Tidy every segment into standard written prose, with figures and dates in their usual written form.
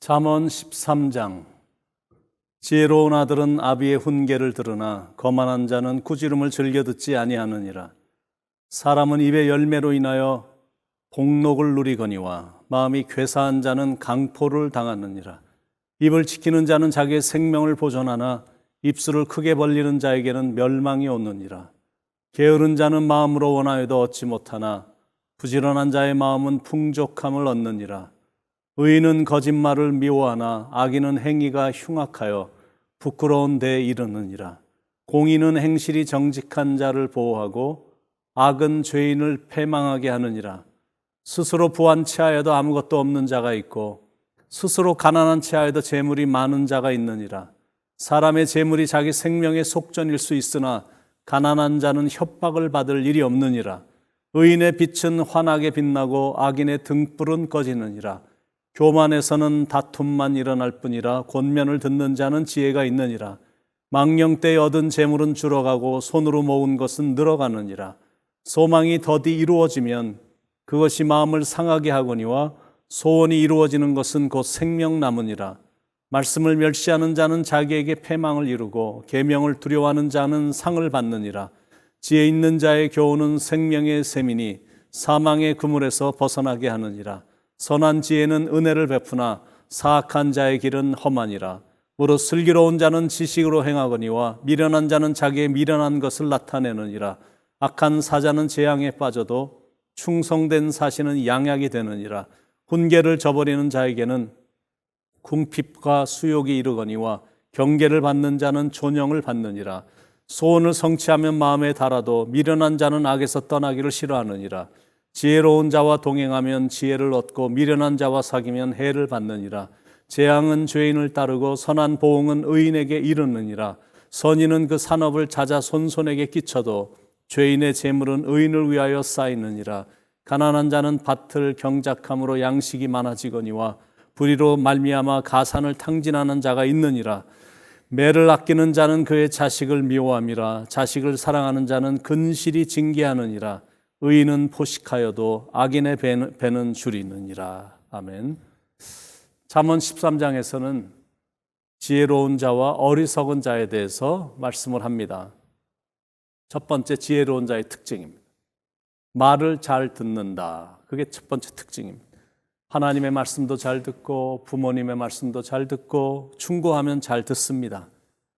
잠언 13장. 지혜로운 아들은 아비의 훈계를 들으나 거만한 자는 꾸지름을 즐겨 듣지 아니하느니라. 사람은 입의 열매로 인하여 복록을 누리거니와 마음이 괴사한 자는 강포를 당하느니라. 입을 지키는 자는 자기의 생명을 보존하나 입술을 크게 벌리는 자에게는 멸망이 오느니라. 게으른 자는 마음으로 원하여도 얻지 못하나 부지런한 자의 마음은 풍족함을 얻느니라. 의인은 거짓말을 미워하나 악인은 행위가 흉악하여 부끄러운 데에 이르느니라. 공의는 행실이 정직한 자를 보호하고 악은 죄인을 패망하게 하느니라. 스스로 부한 체하여도 아무것도 없는 자가 있고 스스로 가난한 체하여도 재물이 많은 자가 있느니라. 사람의 재물이 자기 생명의 속전일 수 있으나 가난한 자는 협박을 받을 일이 없느니라. 의인의 빛은 환하게 빛나고 악인의 등불은 꺼지느니라. 교만에서는 다툼만 일어날 뿐이라 권면을 듣는 자는 지혜가 있느니라. 망령 때 얻은 재물은 줄어가고 손으로 모은 것은 늘어가느니라. 소망이 더디 이루어지면 그것이 마음을 상하게 하거니와 소원이 이루어지는 것은 곧 생명 남으니라. 말씀을 멸시하는 자는 자기에게 패망을 이루고 계명을 두려워하는 자는 상을 받느니라. 지혜 있는 자의 교훈은 생명의 셈이니 사망의 그물에서 벗어나게 하느니라. 선한 지혜는 은혜를 베푸나 사악한 자의 길은 험하니라. 무릇 슬기로운 자는 지식으로 행하거니와 미련한 자는 자기의 미련한 것을 나타내느니라. 악한 사자는 재앙에 빠져도 충성된 사신은 양약이 되느니라. 훈계를 저버리는 자에게는 궁핍과 수욕이 이르거니와 경계를 받는 자는 존영을 받느니라. 소원을 성취하면 마음에 달아도 미련한 자는 악에서 떠나기를 싫어하느니라. 지혜로운 자와 동행하면 지혜를 얻고 미련한 자와 사귀면 해를 받느니라. 재앙은 죄인을 따르고 선한 보응은 의인에게 이르느니라. 선인은 그 산업을 자자손손에게 끼쳐도 죄인의 재물은 의인을 위하여 쌓이느니라. 가난한 자는 밭을 경작함으로 양식이 많아지거니와 불의로 말미암아 가산을 탕진하는 자가 있느니라. 매를 아끼는 자는 그의 자식을 미워함이라. 자식을 사랑하는 자는 근실이 징계하느니라. 의인은 포식하여도 악인의 배는 줄이느니라. 아멘. 잠언 13장에서는 지혜로운 자와 어리석은 자에 대해서 말씀을 합니다. 첫 번째, 지혜로운 자의 특징입니다. 말을 잘 듣는다. 그게 첫 번째 특징입니다. 하나님의 말씀도 잘 듣고 부모님의 말씀도 잘 듣고 충고하면 잘 듣습니다.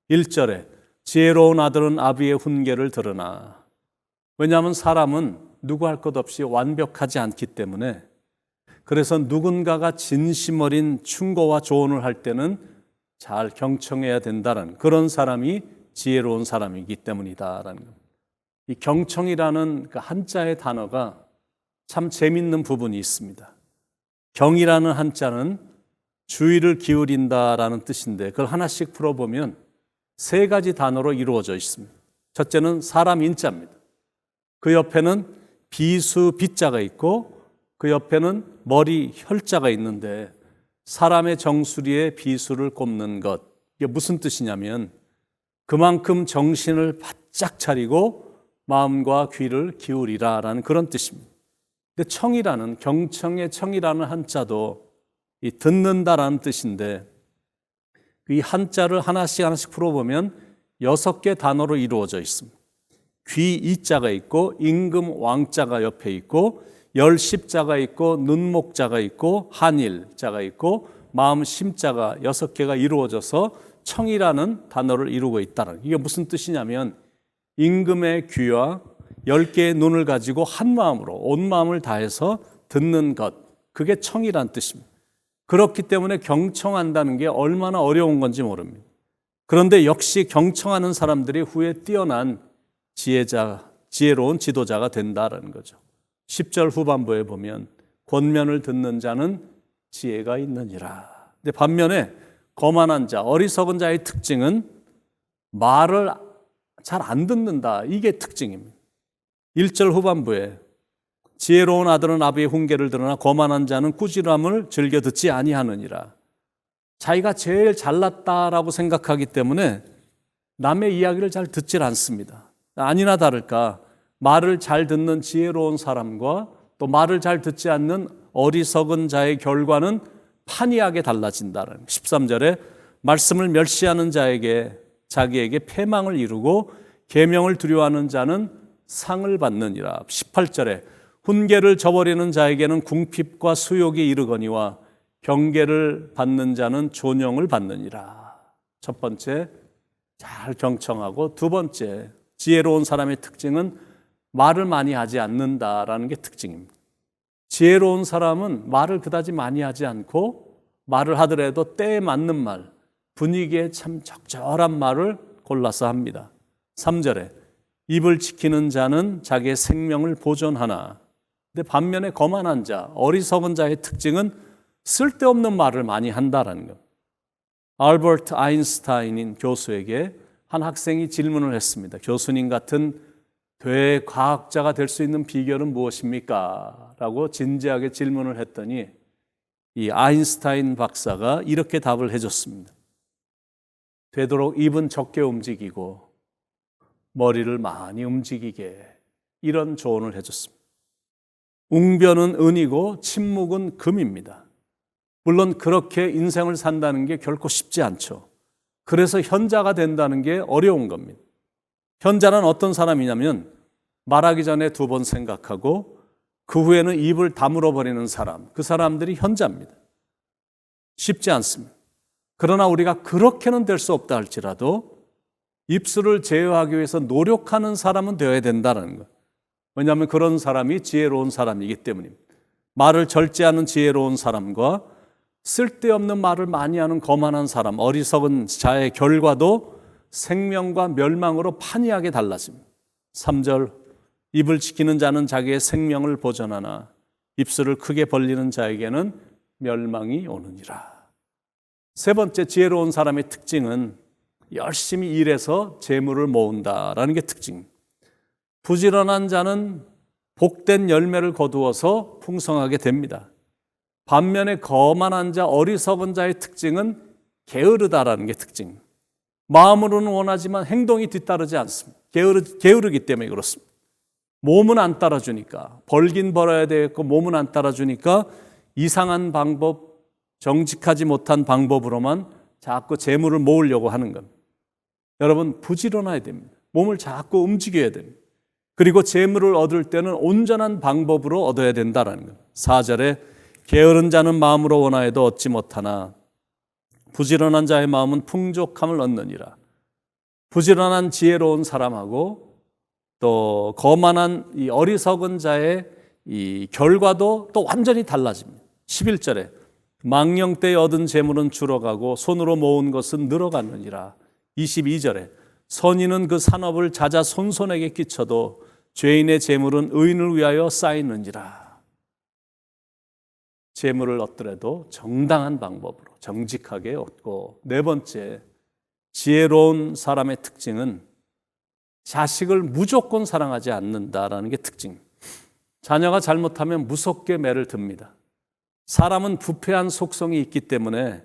1절에 지혜로운 아들은 아비의 훈계를 들으나. 왜냐하면 사람은 누구 할 것 없이 완벽하지 않기 때문에, 그래서 누군가가 진심 어린 충고와 조언을 할 때는 잘 경청해야 된다는 그런 사람이 지혜로운 사람이기 때문이다라는 겁니다. 이 경청이라는 그 한자의 단어가 참 재밌는 부분이 있습니다. 경이라는 한자는 주의를 기울인다라는 뜻인데 그걸 하나씩 풀어보면 세 가지 단어로 이루어져 있습니다. 첫째는 사람 인자입니다. 그 옆에는 비수 비자가 있고 그 옆에는 머리 혈자가 있는데 사람의 정수리에 비수를 꼽는 것, 이게 무슨 뜻이냐면 그만큼 정신을 바짝 차리고 마음과 귀를 기울이라라는 그런 뜻입니다. 근데 청이라는, 경청의 청이라는 한자도 이 듣는다라는 뜻인데 이 한자를 하나씩 풀어보면 6개 단어로 이루어져 있습니다. 귀 이자가 있고 임금 왕자가 옆에 있고 열십자가 있고 눈목자가 있고 한일자가 있고 마음 심자가 6개가 이루어져서 청이라는 단어를 이루고 있다는, 이게 무슨 뜻이냐면 임금의 귀와 10개의 눈을 가지고 한 마음으로 온 마음을 다해서 듣는 것, 그게 청이란 뜻입니다. 그렇기 때문에 경청한다는 게 얼마나 어려운 건지 모릅니다. 그런데 역시 경청하는 사람들이 후에 뛰어난 지혜로운 지도자가 된다는 거죠. 10절 후반부에 보면 권면을 듣는 자는 지혜가 있느니라. 근데 반면에 거만한 자, 어리석은 자의 특징은 말을 잘 안 듣는다. 이게 특징입니다. 1절 후반부에 지혜로운 아들은 아비의 훈계를 들으나 거만한 자는 꾸지람을 즐겨 듣지 아니하느니라. 자기가 제일 잘났다라고 생각하기 때문에 남의 이야기를 잘 듣질 않습니다. 아니나 다를까 말을 잘 듣는 지혜로운 사람과 또 말을 잘 듣지 않는 어리석은 자의 결과는 판이하게 달라진다는 13절에 말씀을 멸시하는 자에게 자기에게 패망을 이루고 계명을 두려워하는 자는 상을 받느니라. 18절에 훈계를 저버리는 자에게는 궁핍과 수욕이 이르거니와 경계를 받는 자는 존영을 받느니라. 첫 번째, 잘 경청하고, 두 번째, 지혜로운 사람의 특징은 말을 많이 하지 않는다라는 게 특징입니다. 지혜로운 사람은 말을 그다지 많이 하지 않고 말을 하더라도 때에 맞는 말, 분위기에 참 적절한 말을 골라서 합니다. 3절에 입을 지키는 자는 자기의 생명을 보존하나. 근데 반면에 거만한 자, 어리석은 자의 특징은 쓸데없는 말을 많이 한다라는 것. 알버트 아인슈타인인 교수에게 한 학생이 질문을 했습니다. 교수님 같은 대과학자가 될 수 있는 비결은 무엇입니까? 라고 진지하게 질문을 했더니 이 아인슈타인 박사가 이렇게 답을 해줬습니다. 되도록 입은 적게 움직이고 머리를 많이 움직이게, 이런 조언을 해줬습니다. 웅변은 은이고 침묵은 금입니다. 물론 그렇게 인생을 산다는 게 결코 쉽지 않죠. 그래서 현자가 된다는 게 어려운 겁니다. 현자는 어떤 사람이냐면 말하기 전에 두 번 생각하고 그 후에는 입을 다물어 버리는 사람, 그 사람들이 현자입니다. 쉽지 않습니다. 그러나 우리가 그렇게는 될 수 없다 할지라도 입술을 제어하기 위해서 노력하는 사람은 되어야 된다는 것. 왜냐하면 그런 사람이 지혜로운 사람이기 때문입니다. 말을 절제하는 지혜로운 사람과 쓸데없는 말을 많이 하는 거만한 사람, 어리석은 자의 결과도 생명과 멸망으로 판이하게 달라집니다. 3절, 입을 지키는 자는 자기의 생명을 보존하나 입술을 크게 벌리는 자에게는 멸망이 오느니라. 세 번째, 지혜로운 사람의 특징은 열심히 일해서 재물을 모은다라는 게 특징입니다. 부지런한 자는 복된 열매를 거두어서 풍성하게 됩니다. 반면에 거만한 자, 어리석은 자의 특징은 게으르다라는 게 특징입니다. 마음으로는 원하지만 행동이 뒤따르지 않습니다. 게으르기 때문에 그렇습니다. 몸은 안 따라주니까, 벌긴 벌어야 되겠고 몸은 안 따라주니까 이상한 방법, 정직하지 못한 방법으로만 자꾸 재물을 모으려고 하는 겁니다. 여러분, 부지런해야 됩니다. 몸을 자꾸 움직여야 됩니다. 그리고 재물을 얻을 때는 온전한 방법으로 얻어야 된다는 것. 4절에 게으른 자는 마음으로 원하여도 얻지 못하나 부지런한 자의 마음은 풍족함을 얻느니라. 부지런한 지혜로운 사람하고 또 거만한 이 어리석은 자의 이 결과도 또 완전히 달라집니다. 11절에 망령 때에 얻은 재물은 줄어가고 손으로 모은 것은 늘어가느니라. 22절에 선인은 그 산업을 자자 손손에게 끼쳐도 죄인의 재물은 의인을 위하여 쌓이느니라. 재물을 얻더라도 정당한 방법으로 정직하게 얻고, 네 번째, 지혜로운 사람의 특징은 자식을 무조건 사랑하지 않는다라는 게 특징. 자녀가 잘못하면 무섭게 매를 듭니다. 사람은 부패한 속성이 있기 때문에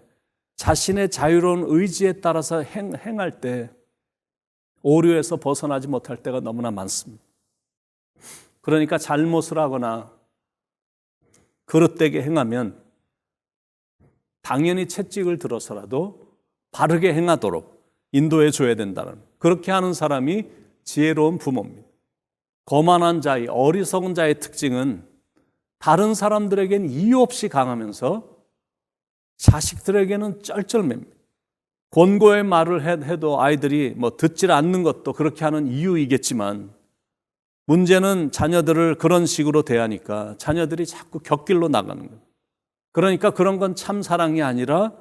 자신의 자유로운 의지에 따라서 행할 때 오류에서 벗어나지 못할 때가 너무나 많습니다. 그러니까 잘못을 하거나 그릇되게 행하면 당연히 채찍을 들어서라도 바르게 행하도록 인도해 줘야 된다는, 그렇게 하는 사람이 지혜로운 부모입니다. 거만한 자의, 어리석은 자의 특징은 다른 사람들에게는 이유 없이 강하면서 자식들에게는 쩔쩔맵니다. 권고의 말을 해도 아이들이 듣질 않는 것도 그렇게 하는 이유이겠지만, 문제는 자녀들을 그런 식으로 대하니까 자녀들이 자꾸 곁길로 나가는 거예요. 그러니까 그런 건 참 사랑이 아니라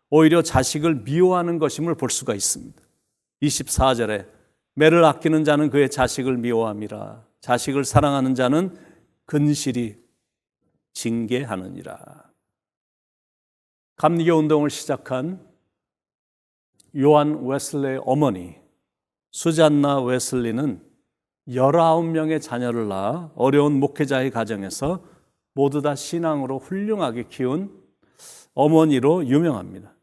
오히려 자식을 미워하는 것임을 볼 수가 있습니다. 24절에 매를 아끼는 자는 그의 자식을 미워함이라. 자식을 사랑하는 자는 근실이 징계하느니라. 감리교 운동을 시작한 요한 웨슬리의 어머니 수잔나 웨슬리는 19명의 자녀를 낳아 어려운 목회자의 가정에서 모두 다 신앙으로 훌륭하게 키운 어머니로 유명합니다.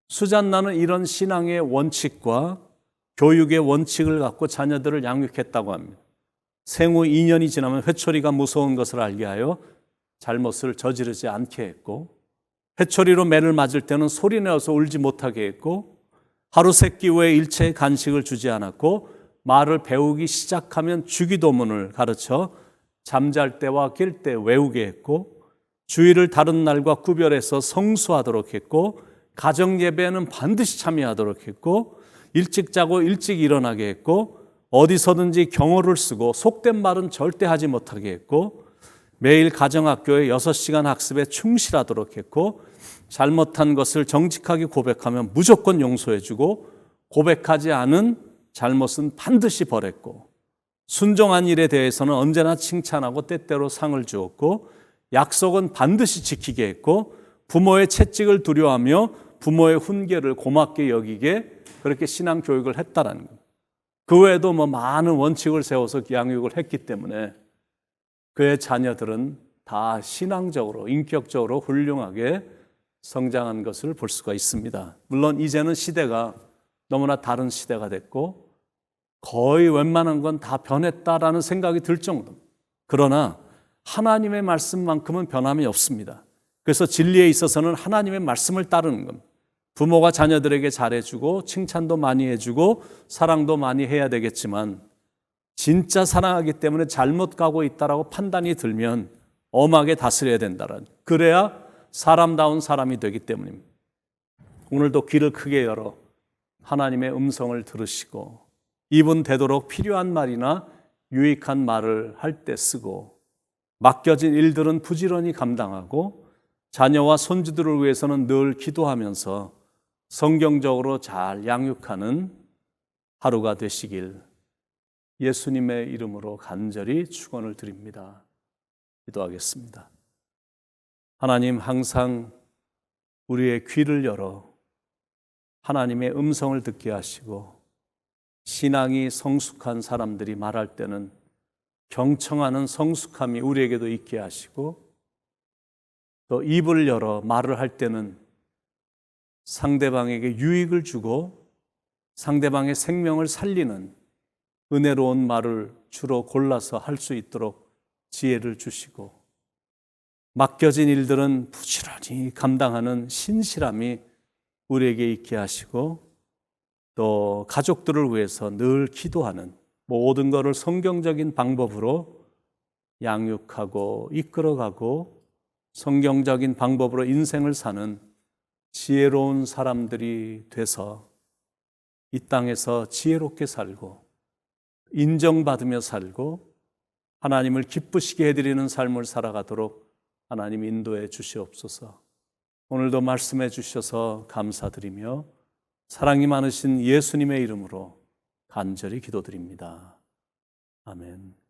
수잔나는 이런 신앙의 원칙과 교육의 원칙을 갖고 자녀들을 양육했다고 합니다. 생후 2년이 지나면 회초리가 무서운 것을 알게 하여 잘못을 저지르지 않게 했고, 회초리로 매를 맞을 때는 소리내어서 울지 못하게 했고, 하루 세끼 후에 일체의 간식을 주지 않았고, 말을 배우기 시작하면 주기도문을 가르쳐 잠잘 때와 깰 때 외우게 했고, 주일을 다른 날과 구별해서 성수하도록 했고, 가정 예배에는 반드시 참여하도록 했고, 일찍 자고 일찍 일어나게 했고, 어디서든지 경어를 쓰고 속된 말은 절대 하지 못하게 했고, 매일 가정학교에 6시간 학습에 충실하도록 했고, 잘못한 것을 정직하게 고백하면 무조건 용서해주고, 고백하지 않은 잘못은 반드시 벌했고, 순종한 일에 대해서는 언제나 칭찬하고 때때로 상을 주었고, 약속은 반드시 지키게 했고, 부모의 채찍을 두려워하며 부모의 훈계를 고맙게 여기게 그렇게 신앙 교육을 했다라는 겁니다. 그 외에도 많은 원칙을 세워서 양육을 했기 때문에 그의 자녀들은 다 신앙적으로, 인격적으로 훌륭하게 성장한 것을 볼 수가 있습니다. 물론 이제는 시대가 너무나 다른 시대가 됐고 거의 웬만한 건 다 변했다라는 생각이 들 정도. 그러나 하나님의 말씀만큼은 변함이 없습니다. 그래서 진리에 있어서는 하나님의 말씀을 따르는 겁니다. 부모가 자녀들에게 잘해주고 칭찬도 많이 해주고 사랑도 많이 해야 되겠지만, 진짜 사랑하기 때문에 잘못 가고 있다라고 판단이 들면 엄하게 다스려야 된다는, 그래야 사람다운 사람이 되기 때문입니다. 오늘도 귀를 크게 열어 하나님의 음성을 들으시고, 입은 되도록 필요한 말이나 유익한 말을 할 때 쓰고, 맡겨진 일들은 부지런히 감당하고, 자녀와 손주들을 위해서는 늘 기도하면서 성경적으로 잘 양육하는 하루가 되시길 예수님의 이름으로 간절히 축원을 드립니다. 기도하겠습니다. 하나님, 항상 우리의 귀를 열어 하나님의 음성을 듣게 하시고, 신앙이 성숙한 사람들이 말할 때는 경청하는 성숙함이 우리에게도 있게 하시고, 또 입을 열어 말을 할 때는 상대방에게 유익을 주고 상대방의 생명을 살리는 은혜로운 말을 주로 골라서 할 수 있도록 지혜를 주시고, 맡겨진 일들은 부지런히 감당하는 신실함이 우리에게 있게 하시고, 또 가족들을 위해서 늘 기도하는 모든 것을 성경적인 방법으로 양육하고 이끌어가고 성경적인 방법으로 인생을 사는 지혜로운 사람들이 돼서 이 땅에서 지혜롭게 살고 인정받으며 살고 하나님을 기쁘시게 해드리는 삶을 살아가도록 하나님 인도해 주시옵소서. 오늘도 말씀해 주셔서 감사드리며 사랑이 많으신 예수님의 이름으로 간절히 기도드립니다. 아멘.